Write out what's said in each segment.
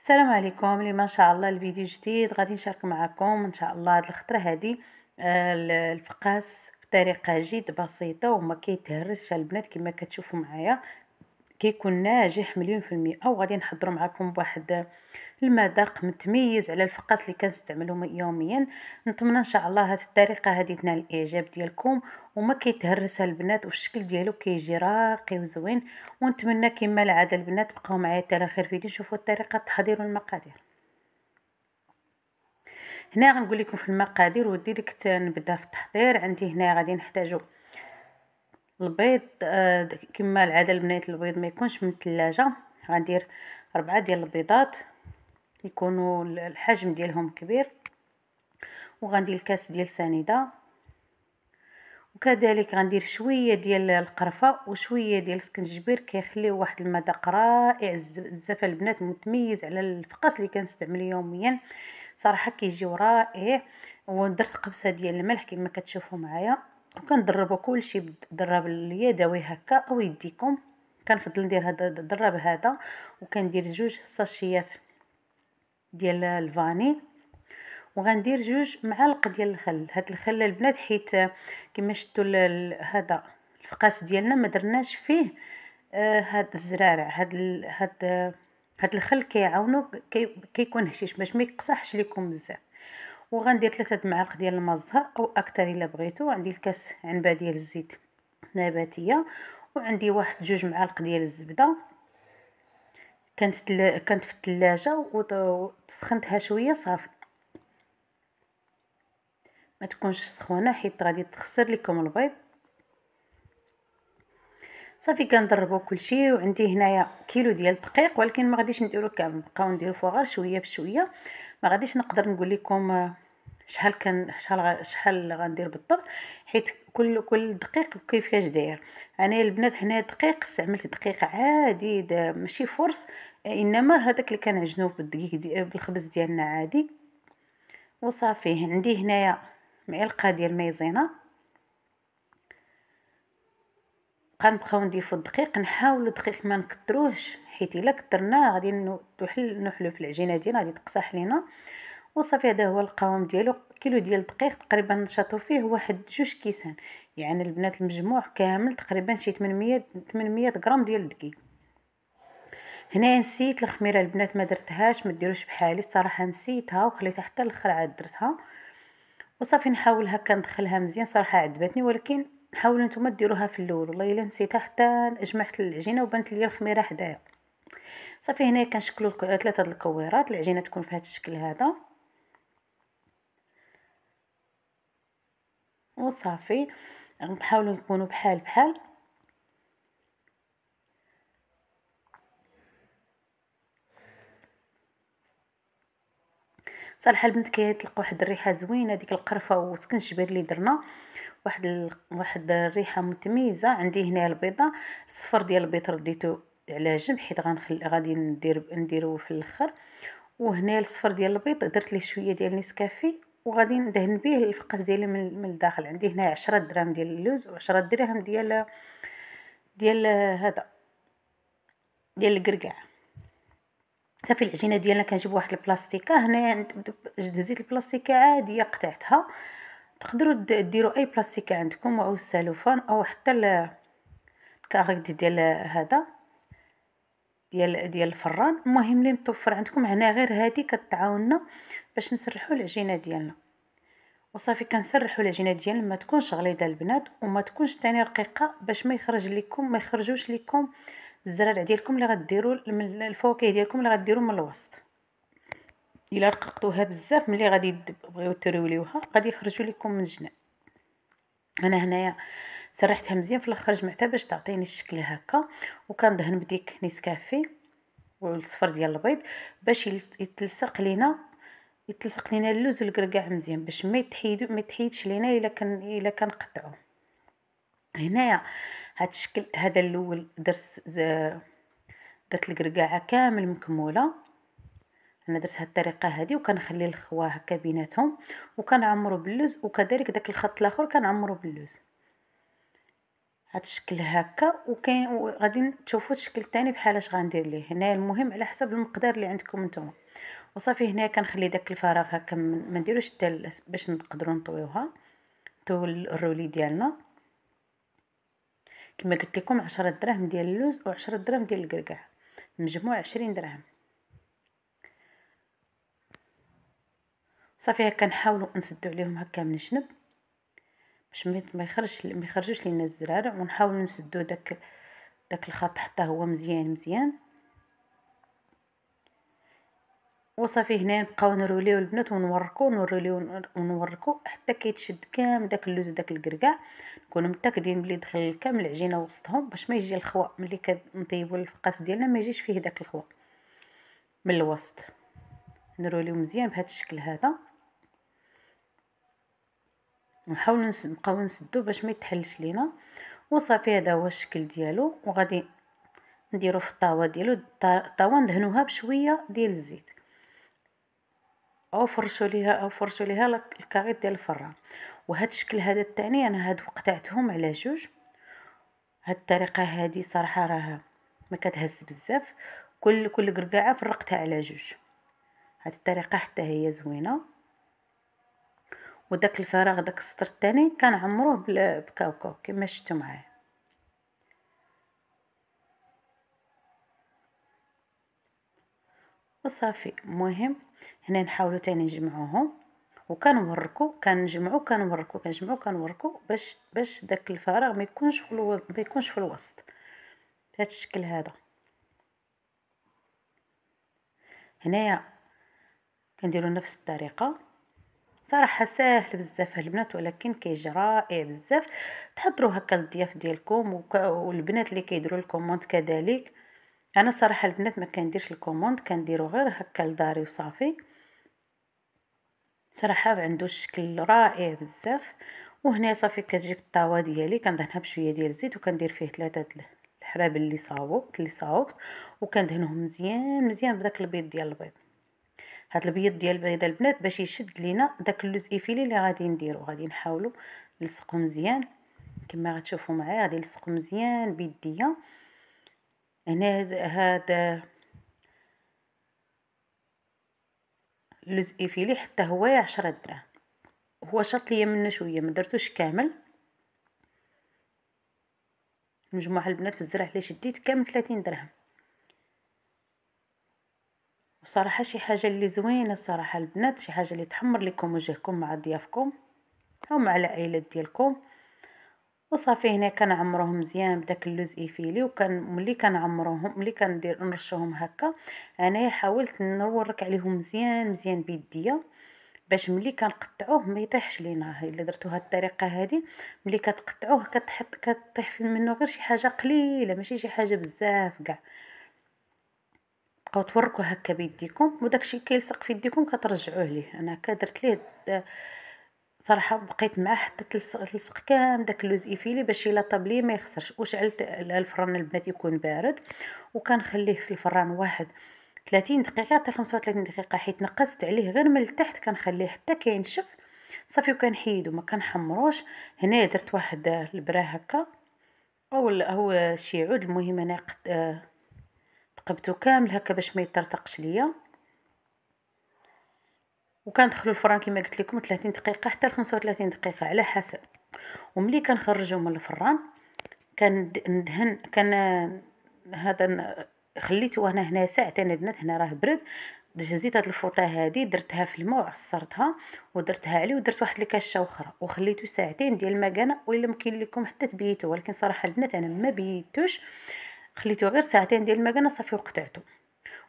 السلام عليكم. لي ما شاء الله الفيديو جديد غادي نشارك معكم ان شاء الله هاد الخطره هادي. الفقاس بطريقه جد بسيطه وما كيتهرسش البنات كما كتشوفوا معايا، كيكون ناجح مليون في المئة. وغادي نحضروا معكم بواحد المذاق متميز على الفقاس اللي كنستعملوه يوميا. نتمنى ان شاء الله هاد الطريقه هادي تنال الاعجاب ديالكم وما كيتهرسها البنات، والشكل ديالو كيجي راقي وزوين. ونتمنى كما العاده البنات تبقاو معايا حتى لاخر فيديو نشوفوا طريقه التحضير والمقادير. هنا غنقول لكم في المقادير وديريكت نبدا في التحضير. عندي هنا غادي نحتاجو البيض، كما العاده البنات البيض ما يكونش من الثلاجه. غندير 4 ديال البيضات يكونوا الحجم ديالهم كبير، وغندير الكاس ديال سنيده، وكذلك غندير شويه ديال القرفه وشويه ديال السكنجبير كيخليو واحد المذاق رائع بزاف البنات متميز على الفقاس اللي كنستعمل يوميا. صراحه كيجيو رائع. ودرت قبصه ديال الملح كما كتشوفوا معايا، وكنضربوا كلشي بالضرب اليدوي هكا او يديكم. كنفضل ندير هذا الضرب هذا، وكندير 2 ساشيات ديال الفاني، وغندير 2 معالق ديال الخل. هاد الخل البنات حيت كما شفتوا هذا الفقاس ديالنا ما درناش فيه هاد الزرارع. هاد الخل كيعاونو كيكون هشيش باش ما يقصحش لكم بزاف. وغندير 3 معالق ديال الماء الزهر او اكثر الا بغيتو. عندي الكاس عنبه ديال الزيت نباتيه، وعندي واحد 2 معالق ديال الزبده كانت في الثلاجه وسخنتها شويه صافي، ما تكونش سخونه حيت غادي تخسر لكم البيض. صافي كنضربوا كلشي. وعندي هنايا كيلو ديال الدقيق، ولكن ما غاديش نديرو كامل، نبقاو نديرو فوق غير شويه بشويه. ما غاديش نقدر نقول لكم شحال غندير بالضبط، حيت كل دقيق كيفاش داير. انا البنات هنا دقيق استعملت دقيق عادي ماشي فرص، انما هذاك اللي كنعجنوه بالدقيق بالخبز ديالنا عادي. وصافي عندي هنايا معلقه ديال مايزينا. غنبقاو نضيفو الدقيق، نحاولوا الدقيق ما نكتروهش حيت الا كترناه غادي نحلو في العجينه ديالنا غادي تقصح لينا. وصافي هذا هو القوام ديالو. كيلو ديال الدقيق تقريبا نشاطو فيه واحد 2 كيسان، يعني البنات المجموع كامل تقريبا شي 800 غرام ديال الدقيق. هنا نسيت الخميره البنات ما درتهاش، ما ديروش بحالي الصراحه نسيتها وخليتها حتى الاخر عاد درتها. وصافي نحاول هكا ندخلها مزيان، صراحه عجبتني، ولكن حاولوا نتوما ديروها في الاول. والله الا نسيتها حتى جمعت العجينه وبانت لي الخميره حدايا. صافي هنا كنشكلوا 3 الكويرات، العجينه تكون في هذا الشكل هذا. وصافي نحاولوا نكونوا بحال بحال. صراحه البنت كيطلق واحد الريحه زوينه، ديك القرفه وسكنجبير اللي درنا واحد الريحه متميزه. عندي هنا البيضه، الصفر ديال البيض رديته على جنب حيت غادي نديرو في الاخر. وهنا الصفر ديال البيض درت ليه شويه ديال نسكافي وغادي ندهن به الفقاس ديالي من الداخل. عندي هنا 10 دراهم ديال اللوز و10 دراهم ديال هذا ديال الكركاع. صافي العجينه ديالنا كنجيب واحد البلاستيكه. هنا هزيت البلاستيكه عاديه قطعتها. تقدروا ديروا اي بلاستيكه عندكم او السلوفان او حتى الكاغيط ديال هذا ديال الفران. المهم اللي متوفر عندكم هنا غير هذه كتعاوننا باش نسرحوا العجينه ديالنا. وصافي كنسرحوا العجينه ديالنا ما تكونش غليظه البنات وما تكونش ثاني رقيقه باش ما يخرجوش لكم الزرارع ديالكم اللي غديروا من الفواكه ديالكم اللي غديروا من الوسط. الا رققتوها بزاف ملي غادي تبغيو تروليوها غادي يخرجوا لكم من الجناب. انا هنايا سرحتها مزيان في الاخر جمعتها باش تعطيني الشكل هكا. وكندهن بديك نسكافي والصفر ديال البيض باش يتلصق لينا اللوز والكركاع مزيان باش ما يتحيدش لينا الا كنقطعوه. هنايا هاد الشكل هذا الاول درت الكركاعه كامل مكموله. انا درت هاد الطريقه هذه وكنخلي الخوا هكا بيناتهم وكنعمرو باللوز، وكذلك داك الخط الاخر كنعمرو باللوز. هاد الشكل هكا. وكاين غادي تشوفوا الشكل الثاني بحال اش غندير ليه هنا. المهم على حسب المقدار اللي عندكم نتوما. وصافي هنا كنخلي داك الفراغ هكا، ما نديروش حتى باش نقدروا نطويوها، نطويو الرولي ديالنا. كما قلت لكم 10 دراهم ديال اللوز و10 دراهم ديال الكركاع، مجموع 20 درهم. صافي هكا نحاولوا نسدوا عليهم هكا من الجنب باش ما يخرجوش لينا الزرارع، ونحاولوا نسدوا داك الخط حتى هو مزيان مزيان. وصافي هنا نبقاو نروليو البنات ونوركو نروليو ونوركو حتى كيتشد كامل داك اللوز وداك الكركاع. نكونوا متاكدين بلي دخل كامل العجينه وسطهم باش ما يجي الخوا ملي كنطيبوا الفقاس ديالنا ما يجيش فيه داك الخوا من الوسط. نروليو مزيان بهذا الشكل هذا، ونحاول نبقاو نسدو باش ما يتحلش لينا. وصافي هذا هو الشكل ديالو. وغادي نديرو في الطاوه ديالو، الطاوه ندهنوها بشويه ديال الزيت، او فرشوا ليها الكاريط ديال الفران. وهذا الشكل هذا الثاني انا هادو قطعتهم على جوج. هاد الطريقه هذه صراحه راها ما كتهز بزاف، كل قرقاعه فرقتها على جوج. هاد الطريقه حتى هي زوينه. وداك الفراغ داك السطر الثاني كنعمروه بكاوكاو كما شفتوا معايا. وصافي المهم هنا نحاولوا تاني نجمعوهم كنجمعوا باش داك الفراغ ما يكونش في الوسط بهذا الشكل هذا. هنايا كنديروا نفس الطريقه. صراحه ساهل بزاف البنات، ولكن كيجي رائع بزاف. تحضروا هكا الضياف ديالكم والبنات اللي كيديروا الكوموند كذلك. انا صراحه البنات ما كنديرش الكوموند، كنديرو غير هكا لداري وصافي. صراحه عنده الشكل رائع بزاف. وهنا صافي كتجيب الطاوه ديالي كندهنها بشويه ديال الزيت، وكندير فيه 3 الحراب اللي صاوبت وكندهنهم مزيان مزيان بداك البيض ديال البيض. هاد البيض ديال البيضه البنات باش يشد لينا داك اللوز ايفيلي اللي غادي نديرو. غادي نحاولوا نلصقو مزيان كما غتشوفوا معايا. غادي نلصقو مزيان بيديا. هنا هذا اللوز ايفيلي حتى هو 10 دراهم. هو شاط ليا منه شويه، ما درتوش كامل. مجموع البنات في الزرع اللي شديت كامل 30 درهم. وصراحه شي حاجه اللي زوينه الصراحه البنات، شي حاجه اللي تحمر لكم وجهكم مع ضيافكم او مع العائله ديالكم. وصافي هنا كنعمروهم مزيان بداك اللوز ايفيلي. ملي كندير نرشوهم هكا، انايا حاولت نورك عليهم مزيان مزيان بيديا باش ملي كنقطعوه ما يطيحش لينا. الا درتو هاد الطريقه هذه ملي كتقطعوه كطيح منه غير شي حاجه قليله، ماشي شي حاجه بزاف كاع. بقاو توركوا هكا بيديكم، وداكشي كيلصق في يديكم كترجعوه ليه. انا هكا درت ليه صراحه بقيت معاه حتى تلصق كامل داك اللوز ايفيلي باش الا طاب لي ما يخسرش. وشعلت الفران البنات يكون بارد، وكنخليه في الفران واحد 30 دقيقه حتى 35 دقيقه، حيت نقصت عليه غير من التحت كنخليه حتى كينشف صافي. وكنحيدو ما كنحمروش. هنا درت واحد البراه هكا او شي عود. المهم انا تقبتو كامل هكا باش ما يطرطقش ليا. وكندخلوا الفران كما قلت لكم 30 دقيقه حتى 35 دقيقه على حسب. وملي كنخرجوا من الفران كندهن هذا خليته انا هنا ساعتين البنات. هنا راه برد. جزيت هاد الفوطه هذه درتها في الماء وعصرتها ودرتها عليه، ودرت واحد الكاشه اخرى وخليته ساعتين ديال المكانه. ولا ممكن لكم حتى تبيتوه، ولكن صراحه البنات انا ما بيتوش، خليته غير ساعتين ديال المكانه صافي وقطعته.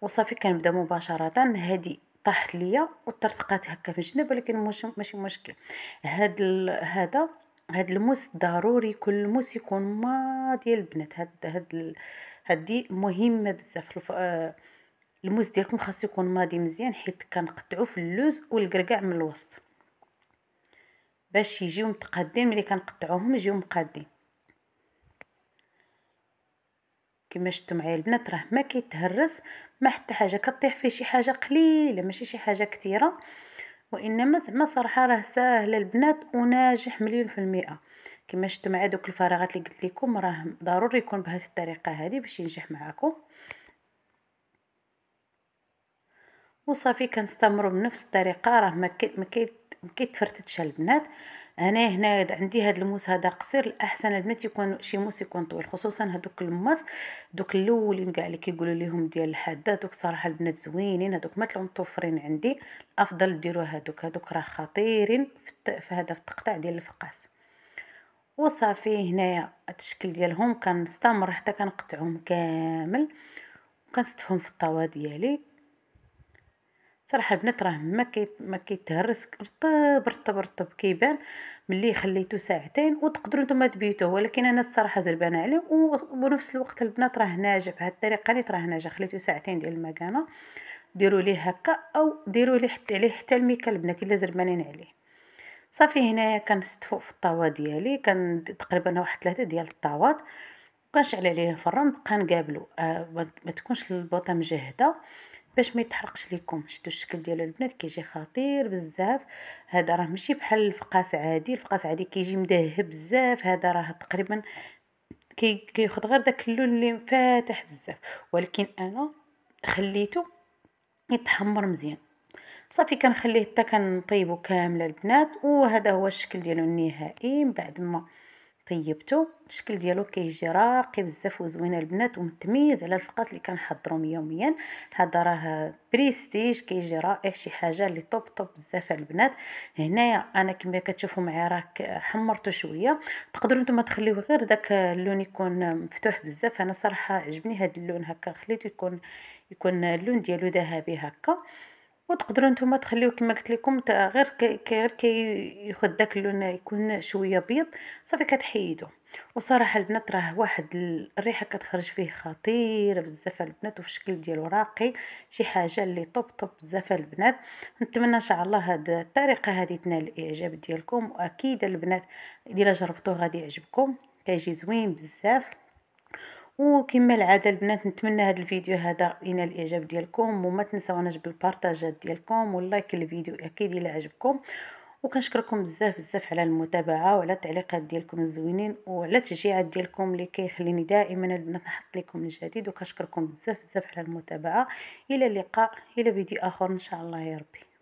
وصافي كنبدا مباشره. هذه طاحت ليا وطرطقات هكا في الجنب، ولكن ماشي مشكل. هاد الموس ضروري كل الموس يكون ما ديال البنات. هادي مهمه بزاف. الموس ديالكم خاص يكون ماضي مزيان، حيت كنقطعوه في اللوز والكركاع من الوسط باش يجيو متقادين. ملي كنقطعوهم يجيو مقادين كما شفتوا معايا البنات. راه ما كيتهرس ما حتى حاجه، كطيح فيه شي حاجه قليله ماشي شي حاجه كثيره. وانما زعما صراحه راه ساهل البنات وناجح 100%. كما شفتوا مع دوك الفراغات اللي قلت لكم راه ضروري يكون بهذه الطريقه هذه باش ينجح معكم. وصافي كنستمروا بنفس الطريقه، راه ما كيتفرتتش البنات. انا هنا عندي هذا الموس هذا قصير، الاحسن البنات يكون شي موس يكون طويل، خصوصا هذوك الماس دوك الاولين كاع اللي كيقولوا لهم ديال الحاده، دوك صراحه البنات زوينين، هذوك ما متوفرين عندي. افضل ديروا هذوك راه خطيرين في هذا في التقطيع ديال الفقاس. وصافي هنايا التشكيل ديالهم كنستمر حتى كنقطعهم كامل وكنستفهم في الطاوه ديالي. صراحه البنات راه ما كيتهرس، رطب رطب رطب كيبان ملي خليته ساعتين، وتقدروا نتوما تبيتوه، ولكن انا الصراحه زربانه عليه وبنفس الوقت البنات راه ناجح بهذه الطريقه نيت راه ناجح. خليته ساعتين ديال المكانه، ديروا ليه هكا او ديروا ليه حتى عليه حتى الميكا البنات الا زربانين عليه. صافي هنايا كنستفو في الطاوه ديالي، كان تقريبا واحد 3 ديال الطاوات، وكنشعل عليه الفران نبقى نقابلو. ما تكونش البوطه مجهده باش ما يتحرقش ليكم. شفتوا الشكل ديالو البنات كيجي خطير بزاف. هذا راه ماشي بحال الفقاس عادي، الفقاس عادي كيجي مدهب بزاف، هذا راه تقريبا كياخذ غير داك اللون اللي فاتح بزاف، ولكن انا خليته يتحمر مزيان. صافي كنخليه حتى كنطيبو كامل البنات، وهذا هو الشكل ديالو النهائي. من بعد ما طيبته الشكل ديالو كيجي راقي بزاف وزوين البنات ومتميز على الفقاس اللي كنحضرهم يوميا. هذا راه بريستيج كيجي رائع، شي حاجه اللي طوب بزاف البنات. هنايا انا كما كتشوفوا معايا راه حمرته شويه، تقدروا نتوما تخليوه غير داك اللون يكون مفتوح بزاف. انا صراحه عجبني هذا اللون هكا، خليته يكون اللون ديالو ذهبي هكا، وتقدروا نتوما تخليوه كما قلت لكم غير ياخذ داك اللون يكون شويه بيض. صافي كتحيدو. وصراحه البنات راه واحد الريحه كتخرج فيه خطيره بزاف البنات، وفي الشكل ديالو راقي، شي حاجه اللي طوب بزاف البنات. نتمنى ان شاء الله هاد الطريقه هذه تنال الاعجاب ديالكم، واكيد البنات الا جربتوه غادي يعجبكم، كيجي زوين بزاف. وكما العاده البنات نتمنى هذا الفيديو هذا ينال الاعجاب ديالكم، وما تنساوناش بالبارطاجات ديالكم واللايك الفيديو اكيد الا عجبكم. وكنشكركم بزاف على المتابعه وعلى التعليقات ديالكم الزوينين وعلى التشجيعات ديالكم اللي كيخليني دائما البنات نحط لكم الجديد. وكنشكركم بزاف على المتابعه. الى اللقاء، الى فيديو اخر ان شاء الله يا ربي.